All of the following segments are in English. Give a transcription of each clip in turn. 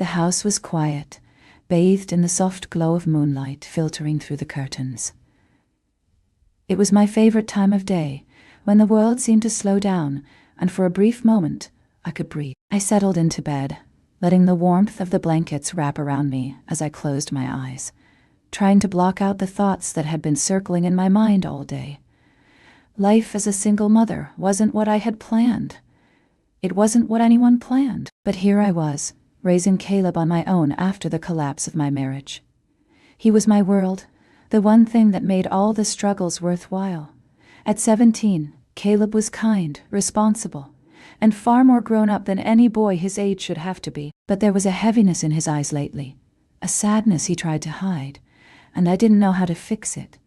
The house was quiet, bathed in the soft glow of moonlight filtering through the curtains. It was my favorite time of day, when the world seemed to slow down, and for a brief moment, I could breathe. I settled into bed, letting the warmth of the blankets wrap around me as I closed my eyes, trying to block out the thoughts that had been circling in my mind all day. Life as a single mother wasn't what I had planned. It wasn't what anyone planned. But here I was, raising Caleb on my own after the collapse of my marriage. He was my world, the one thing that made all the struggles worthwhile. At 17, Caleb was kind, responsible, and far more grown up than any boy his age should have to be. But there was a heaviness in his eyes lately, a sadness he tried to hide, and I didn't know how to fix it.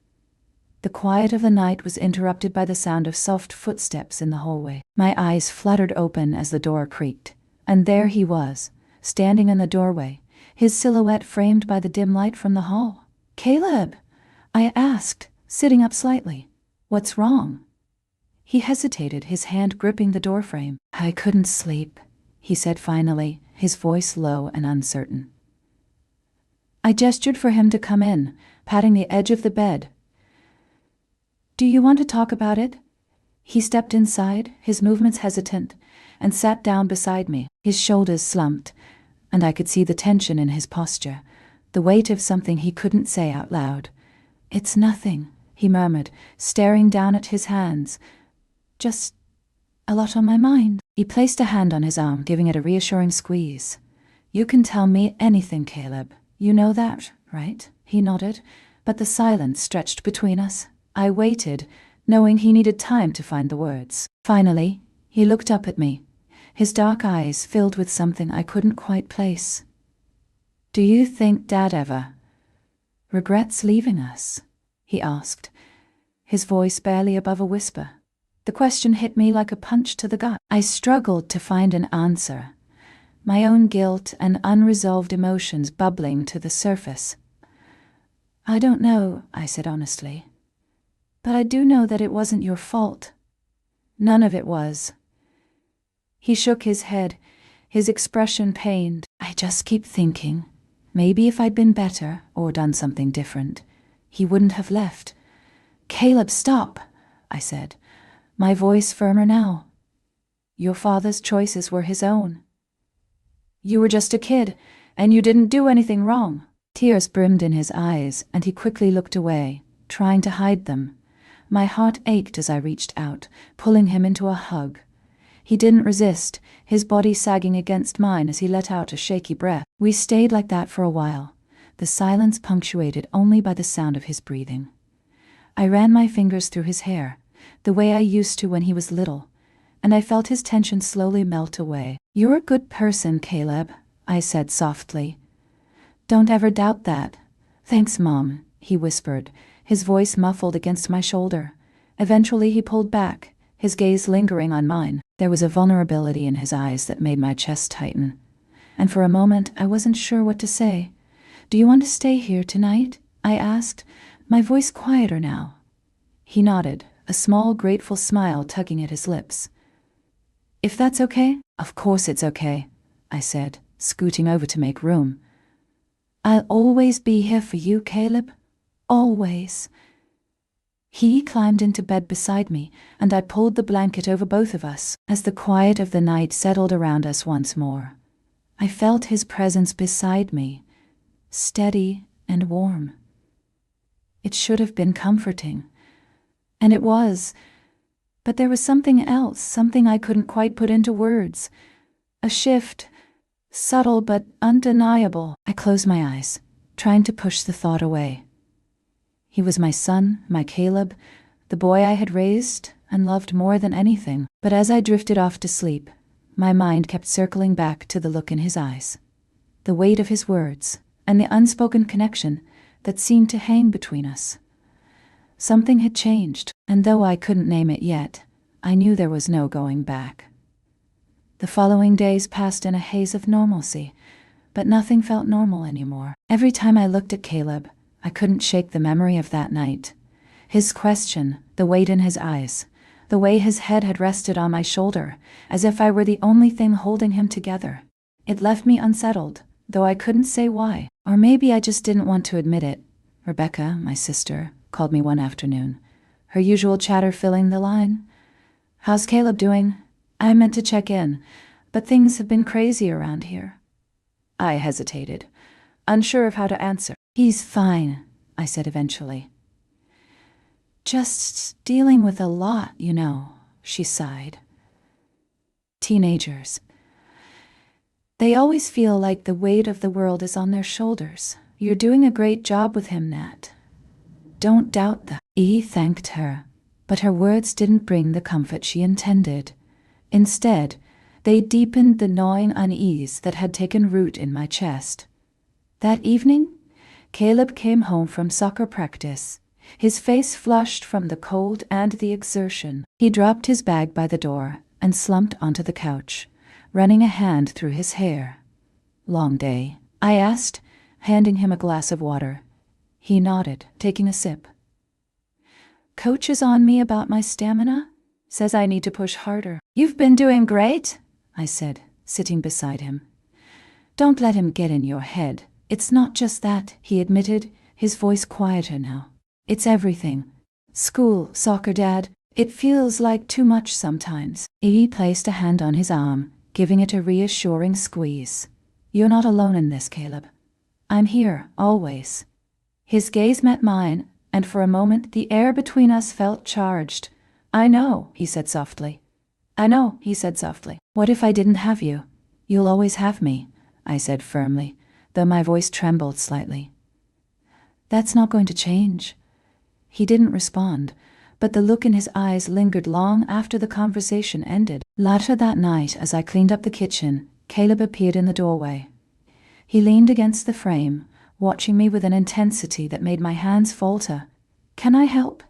The quiet of the night was interrupted by the sound of soft footsteps in the hallway. My eyes fluttered open as the door creaked, and there he was, standing in the doorway, his silhouette framed by the dim light from the hall. "Caleb," I asked, sitting up slightly. "What's wrong?" He hesitated, his hand gripping the doorframe. "I couldn't sleep," he said finally, his voice low and uncertain. I gestured for him to come in, patting the edge of the bed. "Do you want to talk about it?" He stepped inside, his movements hesitant, and sat down beside me, his shoulders slumped, and I could see the tension in his posture, the weight of something he couldn't say out loud. "It's nothing," he murmured, staring down at his hands. "Just a lot on my mind." He placed a hand on his arm, giving it a reassuring squeeze. "You can tell me anything, Caleb. You know that, right?" He nodded, but the silence stretched between us. I waited, knowing he needed time to find the words. Finally, he looked up at me, his dark eyes filled with something I couldn't quite place. "Do you think Dad ever regrets leaving us?" he asked, his voice barely above a whisper. The question hit me like a punch to the gut. I struggled to find an answer, my own guilt and unresolved emotions bubbling to the surface. "I don't know," I said honestly. "But I do know that it wasn't your fault." "None of it was." He shook his head, his expression pained. "I just keep thinking, maybe if I'd been better or done something different, he wouldn't have left." "Caleb, stop," I said, my voice firmer now. "Your father's choices were his own. You were just a kid, and you didn't do anything wrong." Tears brimmed in his eyes, and he quickly looked away, trying to hide them. My heart ached as I reached out, pulling him into a hug. He didn't resist, his body sagging against mine as he let out a shaky breath. We stayed like that for a while, the silence punctuated only by the sound of his breathing. I ran my fingers through his hair, the way I used to when he was little, and I felt his tension slowly melt away. "You're a good person, Caleb," I said softly. "Don't ever doubt that." "Thanks, Mom," he whispered, his voice muffled against my shoulder. Eventually he pulled back, his gaze lingering on mine. There was a vulnerability in his eyes that made my chest tighten, and for a moment I wasn't sure what to say. "Do you want to stay here tonight?" I asked, my voice quieter now. He nodded, a small grateful smile tugging at his lips. "If that's okay?" "Of course it's okay," I said, scooting over to make room. "I'll always be here for you, Caleb. Always." He climbed into bed beside me, and I pulled the blanket over both of us. As the quiet of the night settled around us once more, I felt his presence beside me, steady and warm. It should have been comforting, and it was, but there was something else, something I couldn't quite put into words. A shift, subtle but undeniable. I closed my eyes, trying to push the thought away. He was my son, my Caleb, the boy I had raised and loved more than anything. But as I drifted off to sleep, my mind kept circling back to the look in his eyes, the weight of his words, and the unspoken connection that seemed to hang between us. Something had changed, and though I couldn't name it yet, I knew there was no going back. The following days passed in a haze of normalcy, but nothing felt normal anymore. Every time I looked at Caleb, I couldn't shake the memory of that night. His question, the weight in his eyes, the way his head had rested on my shoulder, as if I were the only thing holding him together. It left me unsettled, though I couldn't say why. Or maybe I just didn't want to admit it. Rebecca, my sister, called me one afternoon, her usual chatter filling the line. "How's Caleb doing? I meant to check in, but things have been crazy around here." I hesitated, unsure of how to answer. "He's fine," I said eventually. "Just dealing with a lot, you know," she sighed. Teenagers. They always feel like the weight of the world is on their shoulders. "You're doing a great job with him, Nat. Don't doubt that." E thanked her, but her words didn't bring the comfort she intended. Instead, they deepened the gnawing unease that had taken root in my chest. That evening, Caleb came home from soccer practice, his face flushed from the cold and the exertion. He dropped his bag by the door and slumped onto the couch, running a hand through his hair. "Long day?" I asked, handing him a glass of water. He nodded, taking a sip. "Coach is on me about my stamina. Says I need to push harder." "You've been doing great," I said, sitting beside him. "Don't let him get in your head. It's not just that," he admitted, his voice quieter now. "It's everything. School, soccer, Dad. It feels like too much sometimes." He placed a hand on his arm, giving it a reassuring squeeze. "You're not alone in this, Caleb. I'm here, always." His gaze met mine, and for a moment the air between us felt charged. "I know," he said softly. "I know," he said softly. "What if I didn't have you?" "You'll always have me," I said firmly, though my voice trembled slightly. "That's not going to change." He didn't respond, but the look in his eyes lingered long after the conversation ended. Later that night, as I cleaned up the kitchen, Caleb appeared in the doorway. He leaned against the frame, watching me with an intensity that made my hands falter. "Can I help?"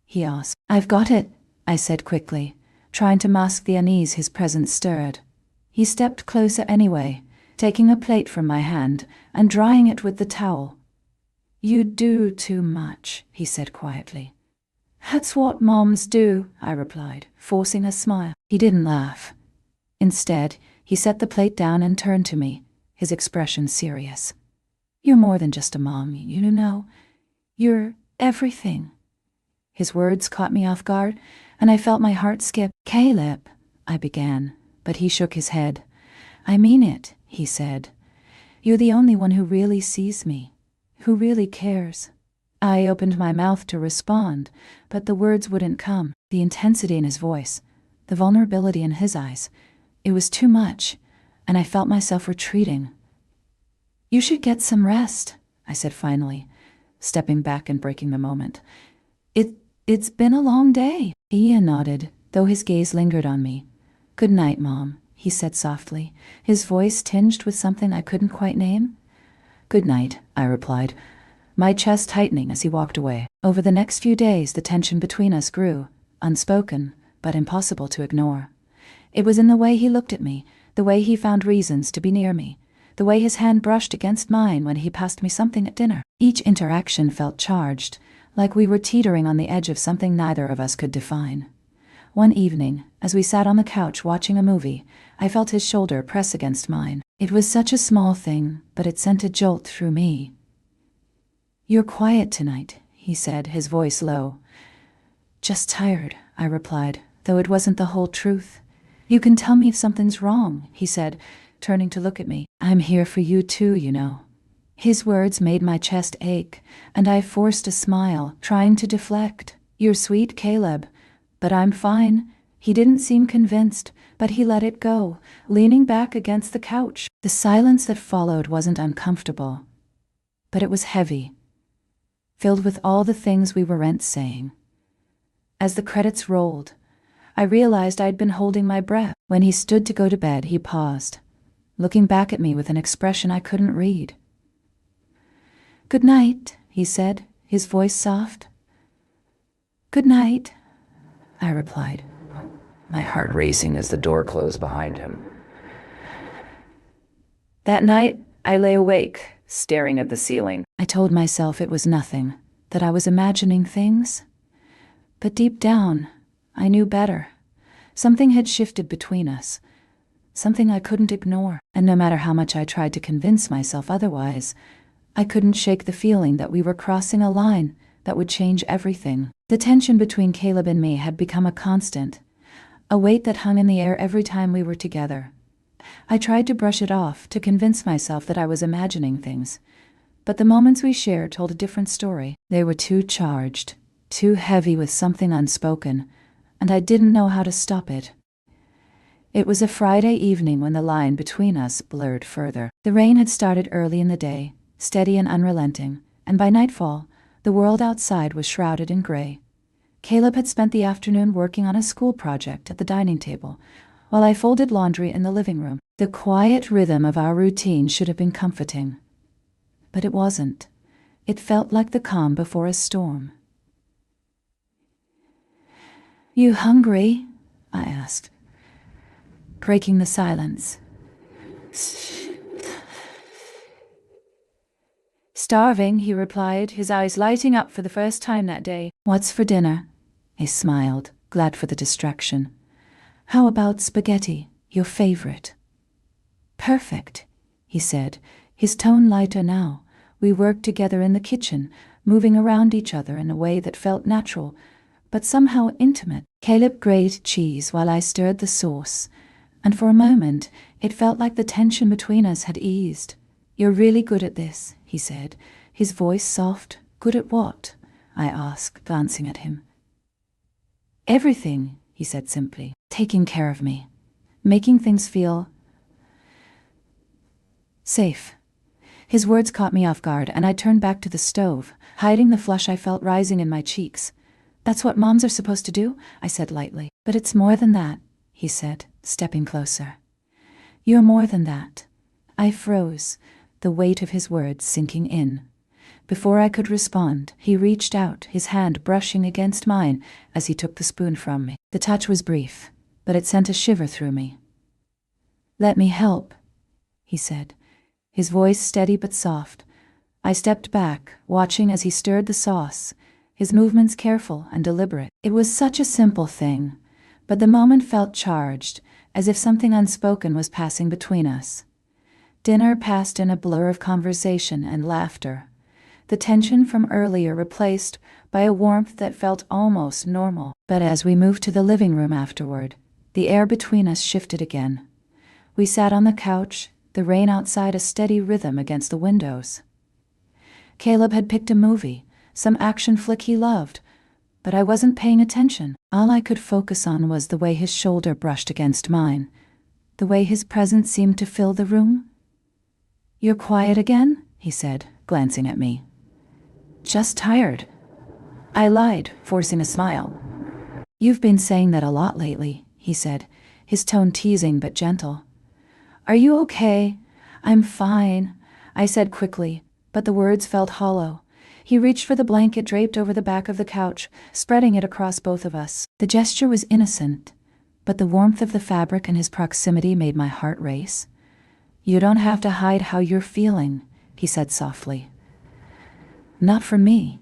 he asked. "I've got it," I said quickly, trying to mask the unease his presence stirred. He stepped closer anyway, taking a plate from my hand and drying it with the towel. "You do too much," he said quietly. "That's what moms do," I replied, forcing a smile. He didn't laugh. Instead, he set the plate down and turned to me, his expression serious. "You're more than just a mom, you know. You're everything." His words caught me off guard, and I felt my heart skip. "Caleb," I began, but he shook his head. "I mean it," he said. "You're the only one who really sees me, who really cares." I opened my mouth to respond, but the words wouldn't come. The intensity in his voice, the vulnerability in his eyes, it was too much, and I felt myself retreating. "You should get some rest," I said finally, stepping back and breaking the moment. It's been a long day." Ian nodded, though his gaze lingered on me. "Good night, Mom," he said softly, his voice tinged with something I couldn't quite name. "Good night," I replied, my chest tightening as he walked away. Over the next few days, the tension between us grew, unspoken, but impossible to ignore. It was in the way he looked at me, the way he found reasons to be near me, the way his hand brushed against mine when he passed me something at dinner. Each interaction felt charged, like we were teetering on the edge of something neither of us could define. One evening, as we sat on the couch watching a movie, I felt his shoulder press against mine. It was such a small thing, but it sent a jolt through me. "You're quiet tonight," he said, his voice low. "Just tired," I replied, though it wasn't the whole truth. "You can tell me if something's wrong," he said, turning to look at me. "I'm here for you too, you know." His words made my chest ache, and I forced a smile, trying to deflect. "You're sweet, Caleb, but I'm fine." He didn't seem convinced, but he let it go, leaning back against the couch. The silence that followed wasn't uncomfortable, but it was heavy, filled with all the things we weren't saying. As the credits rolled, I realized I'd been holding my breath. When he stood to go to bed, he paused, looking back at me with an expression I couldn't read. "Good night," he said, his voice soft. "Good night," I replied, my heart racing as the door closed behind him. That night, I lay awake, staring at the ceiling. I told myself it was nothing, that I was imagining things. But deep down, I knew better. Something had shifted between us. something I couldn't ignore, and no matter how much I tried to convince myself otherwise, I couldn't shake the feeling that we were crossing a line that would change everything. The tension between Caleb and me had become a constant, a weight that hung in the air every time we were together. I tried to brush it off, to convince myself that I was imagining things, but the moments we shared told a different story. They were too charged, too heavy with something unspoken, and I didn't know how to stop it. It was a Friday evening when the line between us blurred further. The rain had started early in the day, steady and unrelenting, and by nightfall, the world outside was shrouded in gray. Caleb had spent the afternoon working on a school project at the dining table, while I folded laundry in the living room. The quiet rhythm of our routine should have been comforting, but it wasn't. It felt like the calm before a storm. "You hungry?" I asked, breaking the silence. "Starving," he replied, his eyes lighting up for the first time that day. "What's for dinner?" I smiled, glad for the distraction. "How about spaghetti, your favorite?" "Perfect," he said, his tone lighter now. We worked together in the kitchen, moving around each other in a way that felt natural, but somehow intimate. Caleb grated cheese while I stirred the sauce, and for a moment it felt like the tension between us had eased. "You're really good at this," he said, his voice soft. "Good at what?" I asked, glancing at him. "Everything," he said simply. "Taking care of me, making things feel safe." His words caught me off guard, and I turned back to the stove, hiding the flush I felt rising in my cheeks. "That's what moms are supposed to do," I said lightly. "But it's more than that," he said, stepping closer. "You're more than that." I froze, the weight of his words sinking in. Before I could respond, he reached out, his hand brushing against mine as he took the spoon from me. The touch was brief, but it sent a shiver through me. "Let me help," he said, his voice steady but soft. I stepped back, watching as he stirred the sauce, his movements careful and deliberate. It was such a simple thing, but the moment felt charged, as if something unspoken was passing between us. Dinner passed in a blur of conversation and laughter, the tension from earlier replaced by a warmth that felt almost normal. But as we moved to the living room afterward, the air between us shifted again. We sat on the couch, the rain outside a steady rhythm against the windows. Caleb had picked a movie, some action flick he loved, but I wasn't paying attention. All I could focus on was the way his shoulder brushed against mine, the way his presence seemed to fill the room. "You're quiet again?" he said, glancing at me. "Just tired." I lied, forcing a smile. "You've been saying that a lot lately," he said, his tone teasing but gentle. "Are you okay?" "I'm fine," I said quickly, but the words felt hollow. He reached for the blanket draped over the back of the couch, spreading it across both of us. The gesture was innocent, but the warmth of the fabric and his proximity made my heart race. "You don't have to hide how you're feeling," he said softly. "Not from me."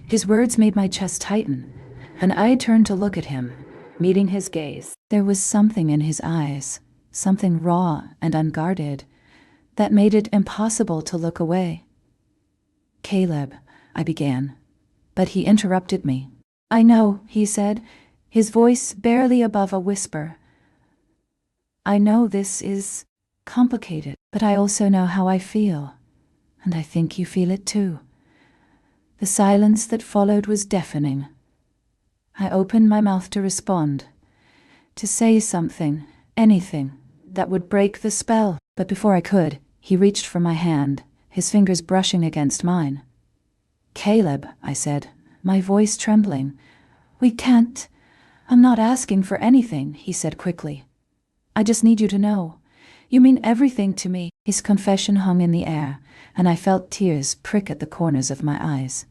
His words made my chest tighten, and I turned to look at him, meeting his gaze. There was something in his eyes, something raw and unguarded, that made it impossible to look away. "Caleb," I began, but he interrupted me. "I know," he said, his voice barely above a whisper. "I know this is complicated, but I also know how I feel, and I think you feel it too." The silence that followed was deafening. I opened my mouth to respond, to say something, anything, that would break the spell, but before I could, he reached for my hand, his fingers brushing against mine. "Caleb," I said, my voice trembling. "We can't. I'm not asking for anything," he said quickly. "I just need you to know. You mean everything to me." His confession hung in the air, and I felt tears prick at the corners of my eyes.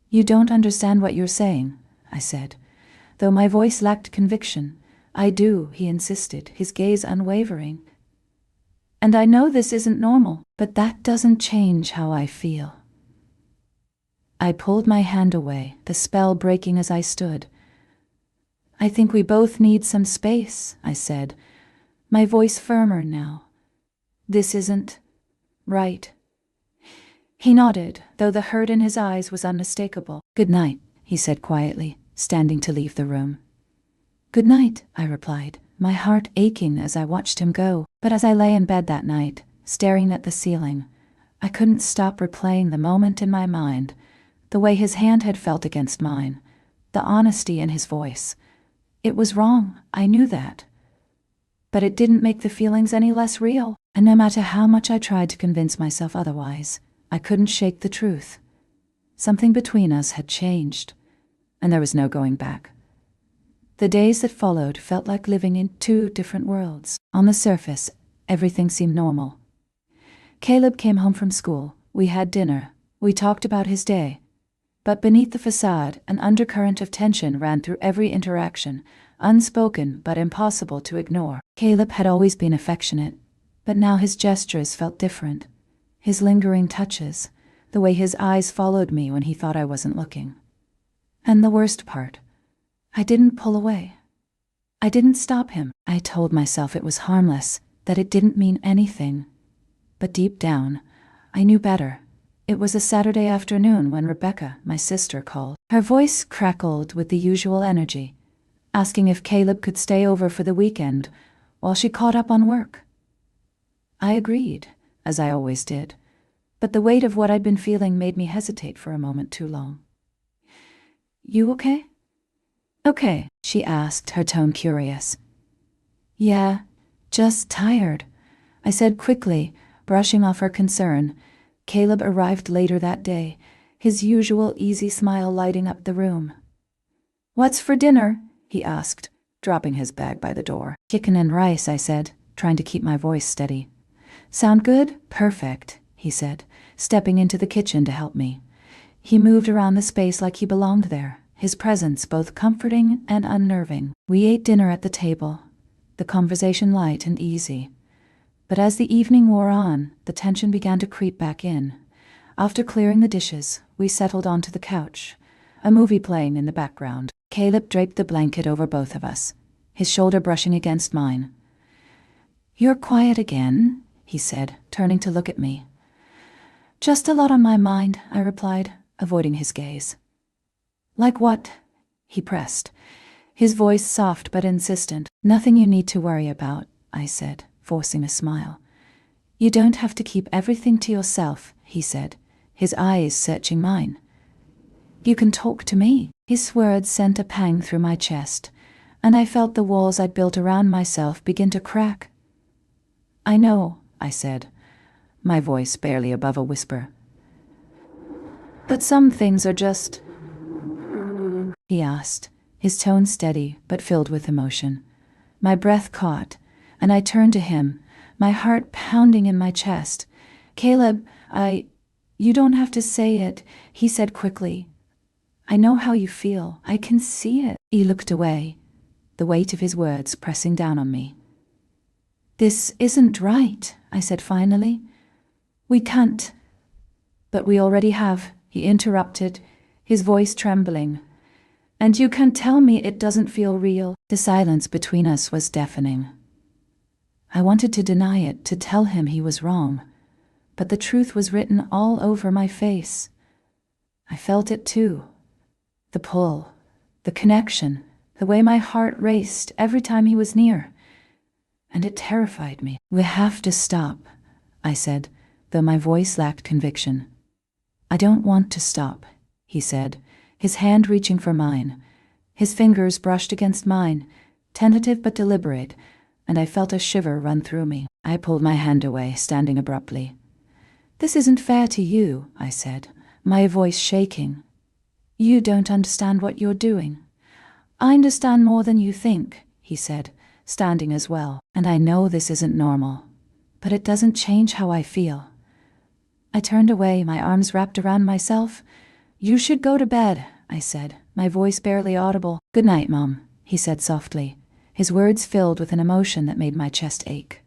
"You don't understand what you're saying," I said, though my voice lacked conviction. "I do," he insisted, his gaze unwavering. "And I know this isn't normal, but that doesn't change how I feel." I pulled my hand away, the spell breaking as I stood. "I think we both need some space," I said, my voice firmer now. This isn't right. He nodded, though the hurt in his eyes was unmistakable. Good night, he said quietly, standing to leave the room. Good night, I replied, my heart aching as I watched him go. But as I lay in bed that night, staring at the ceiling, I couldn't stop replaying the moment in my mind, the way his hand had felt against mine, the honesty in his voice. It was wrong, I knew that. But it didn't make the feelings any less real, and no matter how much I tried to convince myself otherwise, I couldn't shake the truth. Something between us had changed, and there was no going back. The days that followed felt like living in two different worlds. On the surface, everything seemed normal. Caleb came home from school, we had dinner, we talked about his day. But beneath the facade, an undercurrent of tension ran through every interaction, unspoken but impossible to ignore. Caleb had always been affectionate, but now his gestures felt different. His lingering touches, the way his eyes followed me when he thought I wasn't looking. And the worst part, I didn't pull away. I didn't stop him. I told myself it was harmless, that it didn't mean anything. But deep down, I knew better. It was a Saturday afternoon when Rebecca, my sister, called. Her voice crackled with the usual energy, asking if Caleb could stay over for the weekend while she caught up on work. I agreed, as I always did, but the weight of what I'd been feeling made me hesitate for a moment too long. You okay? Okay, she asked, her tone curious. Yeah, just tired, I said quickly, brushing off her concern. Caleb arrived later that day, his usual easy smile lighting up the room. What's for dinner? He asked, dropping his bag by the door. Chicken and rice, I said, trying to keep my voice steady. Sound good? Perfect, he said, stepping into the kitchen to help me. He moved around the space like he belonged there, his presence both comforting and unnerving. We ate dinner at the table, the conversation light and easy. But as the evening wore on, the tension began to creep back in. After clearing the dishes, we settled onto the couch, a movie playing in the background. Caleb draped the blanket over both of us, his shoulder brushing against mine. You're quiet again, he said, turning to look at me. Just a lot on my mind, I replied, avoiding his gaze. Like what? He pressed, his voice soft but insistent. Nothing you need to worry about, I said, forcing a smile. You don't have to keep everything to yourself, he said, his eyes searching mine. You can talk to me. His words sent a pang through my chest, and I felt the walls I'd built around myself begin to crack. I know, I said, my voice barely above a whisper. But some things are just... he asked, his tone steady but filled with emotion. My breath caught, and I turned to him, my heart pounding in my chest. Caleb, you don't have to say it, he said quickly. I know how you feel. I can see it. He looked away, the weight of his words pressing down on me. This isn't right, I said finally. We can't. But we already have, he interrupted, his voice trembling. And you can tell me it doesn't feel real. The silence between us was deafening. I wanted to deny it, to tell him he was wrong, but the truth was written all over my face. I felt it too. The pull, the connection, the way my heart raced every time he was near. And it terrified me. We have to stop, I said, though my voice lacked conviction. I don't want to stop, he said, his hand reaching for mine. His fingers brushed against mine, tentative but deliberate, and I felt a shiver run through me. I pulled my hand away, standing abruptly. This isn't fair to you, I said, my voice shaking. You don't understand what you're doing. I understand more than you think, he said, standing as well. And I know this isn't normal, but it doesn't change how I feel. I turned away, my arms wrapped around myself. You should go to bed, I said, my voice barely audible. Good night, Mom, he said softly, his words filled with an emotion that made my chest ache.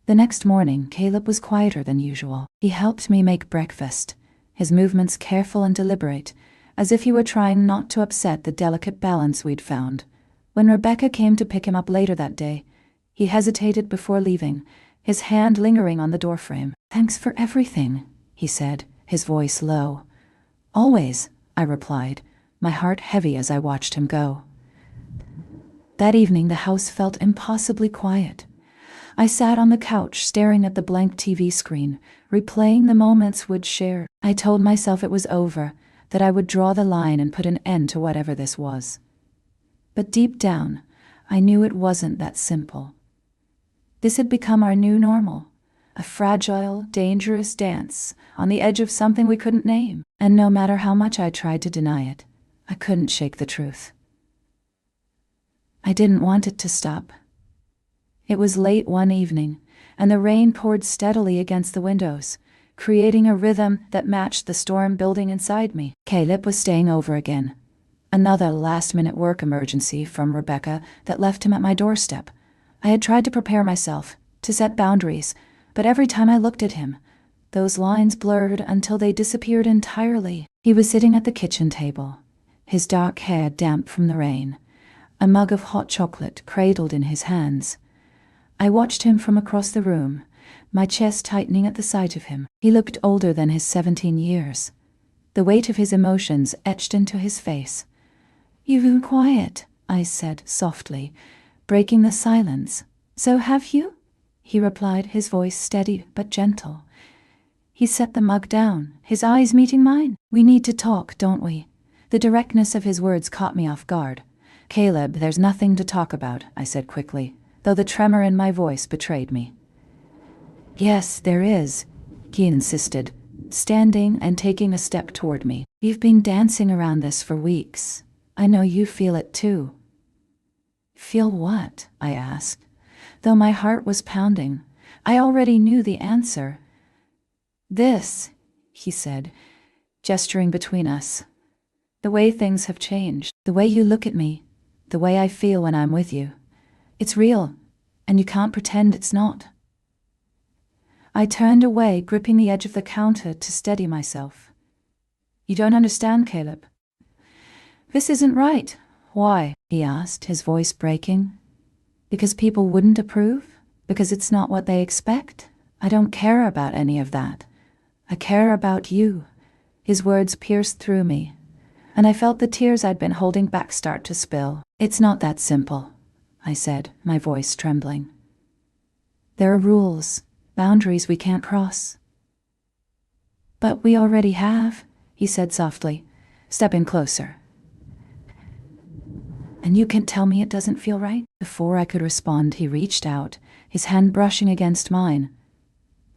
The next morning, Caleb was quieter than usual. He helped me make breakfast, his movements careful and deliberate, as if he were trying not to upset the delicate balance we'd found. When Rebecca came to pick him up later that day, He hesitated before leaving, his hand lingering on the doorframe. "Thanks for everything," he said, his voice low. "Always," I replied, my heart heavy as I watched him go. That evening the house felt impossibly quiet. I sat on the couch staring at the blank TV screen, replaying the moments we'd shared. I told myself it was over, that I would draw the line and put an end to whatever this was. But deep down, I knew it wasn't that simple. This had become our new normal, a fragile, dangerous dance on the edge of something we couldn't name. And no matter how much I tried to deny it, I couldn't shake the truth. I didn't want it to stop. It was late one evening, and the rain poured steadily against the windows, creating a rhythm that matched the storm building inside me. Caleb was staying over again. Another last-minute work emergency from Rebecca that left him at my doorstep. I had tried to prepare myself, to set boundaries, but every time I looked at him, those lines blurred until they disappeared entirely. He was sitting at the kitchen table, his dark hair damp from the rain, a mug of hot chocolate cradled in his hands. I watched him from across the room, my chest tightening at the sight of him. He looked older than his 17 years. The weight of his emotions etched into his face. "You've been quiet," I said softly, breaking the silence. "So have you?" he replied, his voice steady but gentle. He set the mug down, his eyes meeting mine. "We need to talk, don't we?" The directness of his words caught me off guard. "Caleb, there's nothing to talk about," I said quickly, though the tremor in my voice betrayed me. "Yes, there is," he insisted, standing and taking a step toward me. "You've been dancing around this for weeks. I know you feel it too." "Feel what?" I asked. Though my heart was pounding, I already knew the answer. "This," he said, gesturing between us. "The way things have changed, the way you look at me, the way I feel when I'm with you. It's real, and you can't pretend it's not." I turned away, gripping the edge of the counter to steady myself. "You don't understand, Caleb. This isn't right." "Why?" he asked, his voice breaking. "Because people wouldn't approve? Because it's not what they expect? I don't care about any of that. I care about you." His words pierced through me, and I felt the tears I'd been holding back start to spill. "It's not that simple," I said, my voice trembling. "There are rules, boundaries we can't cross." "But we already have," he said softly, stepping closer. "And you can tell me it doesn't feel right?" Before I could respond, he reached out, his hand brushing against mine.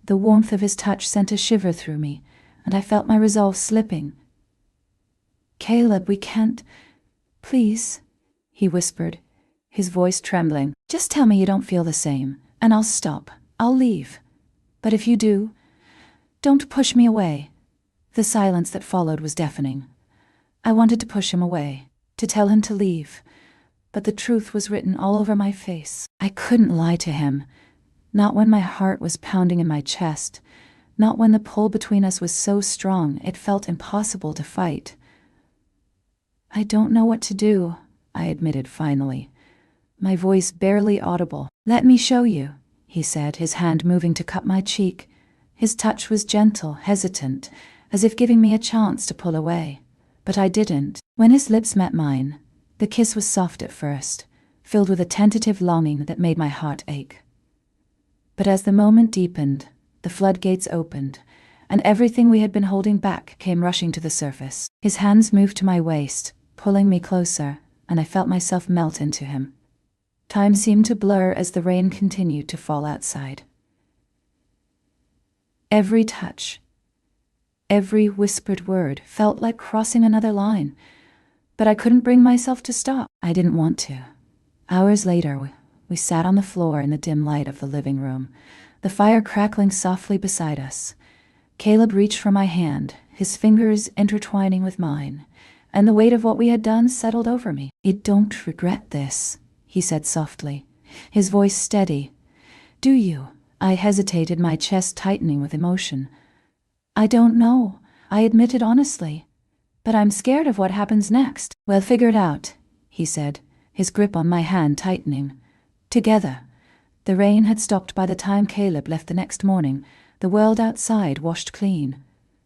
The warmth of his touch sent a shiver through me, and I felt my resolve slipping. "Caleb, we can't. Please," he whispered, his voice trembling. "Just tell me you don't feel the same, and I'll stop. I'll leave. But if you do, don't push me away." The silence that followed was deafening. I wanted to push him away, to tell him to leave, but the truth was written all over my face. I couldn't lie to him, not when my heart was pounding in my chest, not when the pull between us was so strong it felt impossible to fight. "I don't know what to do," I admitted finally, my voice barely audible. "Let me show you," he said, his hand moving to cup my cheek. His touch was gentle, hesitant, as if giving me a chance to pull away. But I didn't. When his lips met mine, the kiss was soft at first, filled with a tentative longing that made my heart ache. But as the moment deepened, the floodgates opened, and everything we had been holding back came rushing to the surface. His hands moved to my waist, pulling me closer, and I felt myself melt into him. Time seemed to blur as the rain continued to fall outside. Every touch, every whispered word felt like crossing another line, but I couldn't bring myself to stop. I didn't want to. Hours later, we sat on the floor in the dim light of the living room, the fire crackling softly beside us. Caleb reached for my hand, his fingers intertwining with mine, and the weight of what we had done settled over me. "You don't regret this," he said softly, his voice steady. "Do you?" I hesitated, my chest tightening with emotion. "I don't know," I admitted honestly. "But I'm scared of what happens next." "We'll figure it out," he said, his grip on my hand tightening. "Together. The rain had stopped by the time Caleb left the next morning, the world outside washed clean.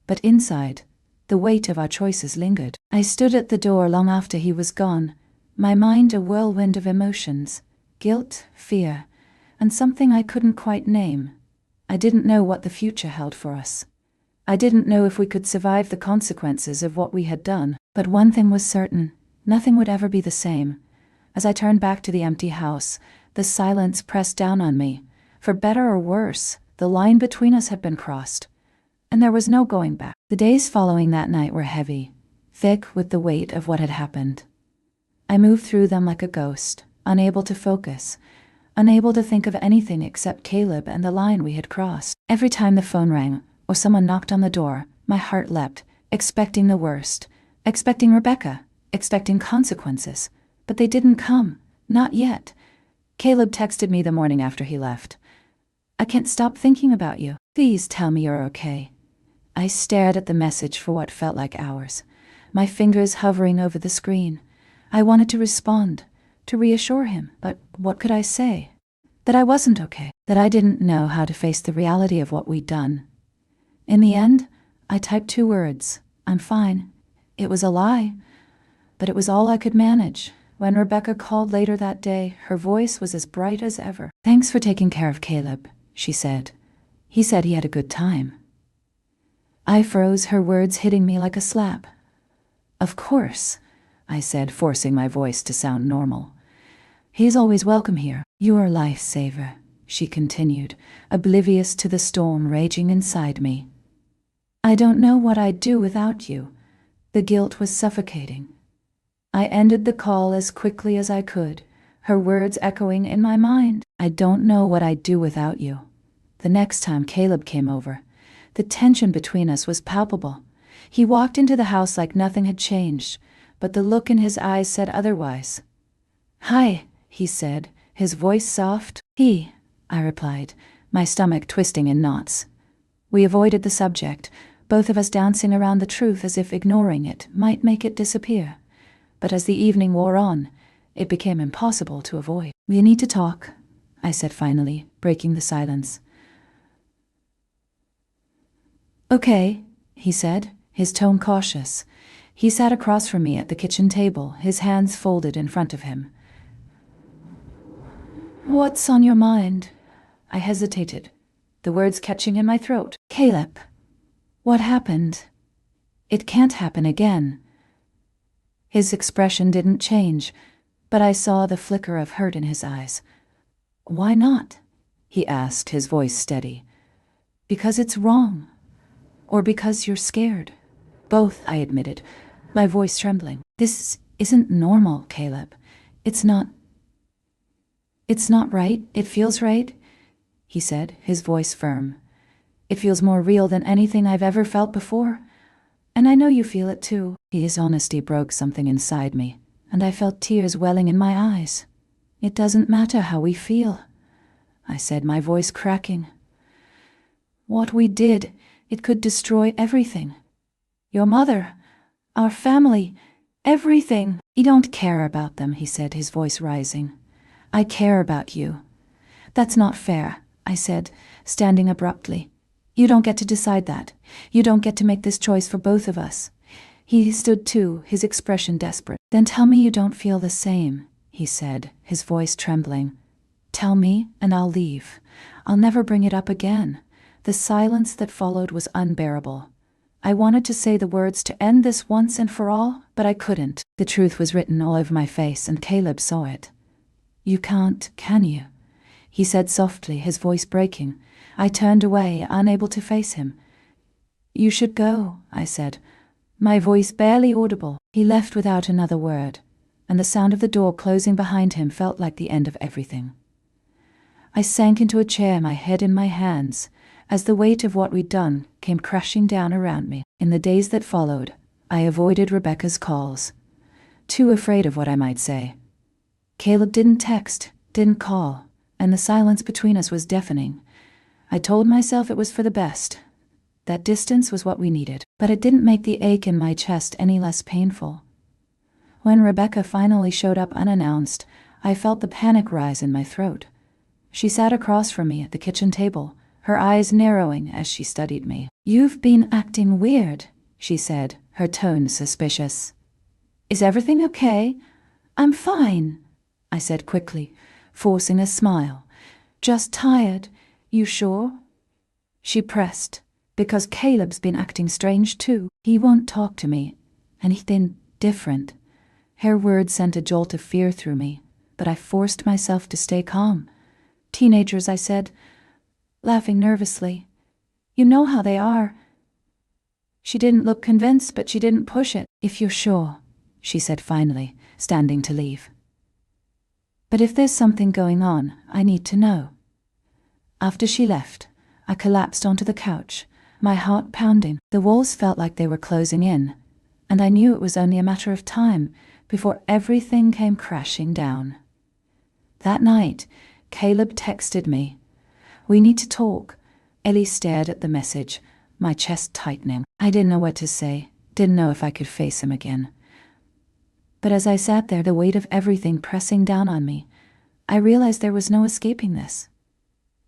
But inside, the weight of our choices lingered. I stood at the door long after he was gone, my mind a whirlwind of emotions, guilt, fear, and something I couldn't quite name. I didn't know what the future held for us. I didn't know if we could survive the consequences of what we had done. But one thing was certain, nothing would ever be the same. As I turned back to the empty house, the silence pressed down on me. For better or worse, the line between us had been crossed, and there was no going back. The days following that night were heavy, thick with the weight of what had happened. I moved through them like a ghost, unable to focus, unable to think of anything except Caleb and the line we had crossed. Every time the phone rang or someone knocked on the door, my heart leapt, expecting the worst, expecting Rebecca, expecting consequences. But they didn't come, not yet. Caleb texted me the morning after he left. "I can't stop thinking about you. Please tell me you're okay." I stared at the message for what felt like hours, my fingers hovering over the screen. I wanted to respond, to reassure him, but what could I say? That I wasn't okay, that I didn't know how to face the reality of what we'd done. In the end, I typed 2 words, "I'm fine." It was a lie, but it was all I could manage. When Rebecca called later that day, her voice was as bright as ever. "Thanks for taking care of Caleb," she said. "He said he had a good time." I froze, her words hitting me like a slap. "Of course," I said, forcing my voice to sound normal. "He's always welcome here." "You're a lifesaver," she continued, oblivious to the storm raging inside me. "I don't know what I'd do without you." The guilt was suffocating. I ended the call as quickly as I could, her words echoing in my mind. "I don't know what I'd do without you." The next time Caleb came over, the tension between us was palpable. He walked into the house like nothing had changed, but the look in his eyes said otherwise. "Hi," he said, his voice soft. "He," I replied, my stomach twisting in knots. We avoided the subject, both of us dancing around the truth as if ignoring it might make it disappear. But as the evening wore on, it became impossible to avoid. "We need to talk," I said finally, breaking the silence. "Okay," he said, his tone cautious. He sat across from me at the kitchen table, his hands folded in front of him. "What's on your mind?" I hesitated, the words catching in my throat. "Caleb. What happened? It can't happen again." His expression didn't change, but I saw the flicker of hurt in his eyes. "Why not?" he asked, his voice steady. "Because it's wrong. Or because you're scared." "Both," I admitted, my voice trembling. "This isn't normal, Caleb. It's not right. It feels right," he said, his voice firm. "It feels more real than anything I've ever felt before. And I know you feel it too." His honesty broke something inside me, and I felt tears welling in my eyes. "It doesn't matter how we feel," I said, my voice cracking. "What we did, it could destroy everything. Your mother, our family, everything." "You don't care about them," he said, his voice rising. "I care about you." "That's not fair," I said, standing abruptly. "You don't get to decide that. You don't get to make this choice for both of us." He stood too, his expression desperate. "Then tell me you don't feel the same," he said, his voice trembling. "Tell me, and I'll leave. I'll never bring it up again." The silence that followed was unbearable. I wanted to say the words to end this once and for all, but I couldn't. The truth was written all over my face, and Caleb saw it. "You can't, can you?" he said softly, his voice breaking. I turned away, unable to face him. "You should go," I said, my voice barely audible. He left without another word, and the sound of the door closing behind him felt like the end of everything. I sank into a chair, my head in my hands, as the weight of what we'd done came crashing down around me. In the days that followed, I avoided Rebecca's calls, too afraid of what I might say. Caleb didn't text, didn't call, and the silence between us was deafening. I told myself it was for the best. That distance was what we needed, but it didn't make the ache in my chest any less painful. When Rebecca finally showed up unannounced, I felt the panic rise in my throat. She sat across from me at the kitchen table, her eyes narrowing as she studied me. "You've been acting weird," she said, her tone suspicious. "Is everything okay?" "I'm fine," I said quickly, forcing a smile. "Just tired. You sure?" She pressed, "Because Caleb's been acting strange too. He won't talk to me, and he's been different." Her words sent a jolt of fear through me, but I forced myself to stay calm. "Teenagers," I said, laughing nervously. "You know how they are." She didn't look convinced, but she didn't push it. "If you're sure," she said finally, standing to leave. "But if there's something going on, I need to know." After she left, I collapsed onto the couch, my heart pounding. The walls felt like they were closing in, and I knew it was only a matter of time before everything came crashing down. That night, Caleb texted me, "We need to talk." Ellie stared at the message, my chest tightening. I didn't know what to say, didn't know if I could face him again. But as I sat there, the weight of everything pressing down on me, I realized there was no escaping this.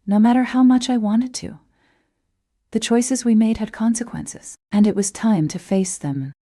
No matter how much I wanted to. The choices we made had consequences, and it was time to face them.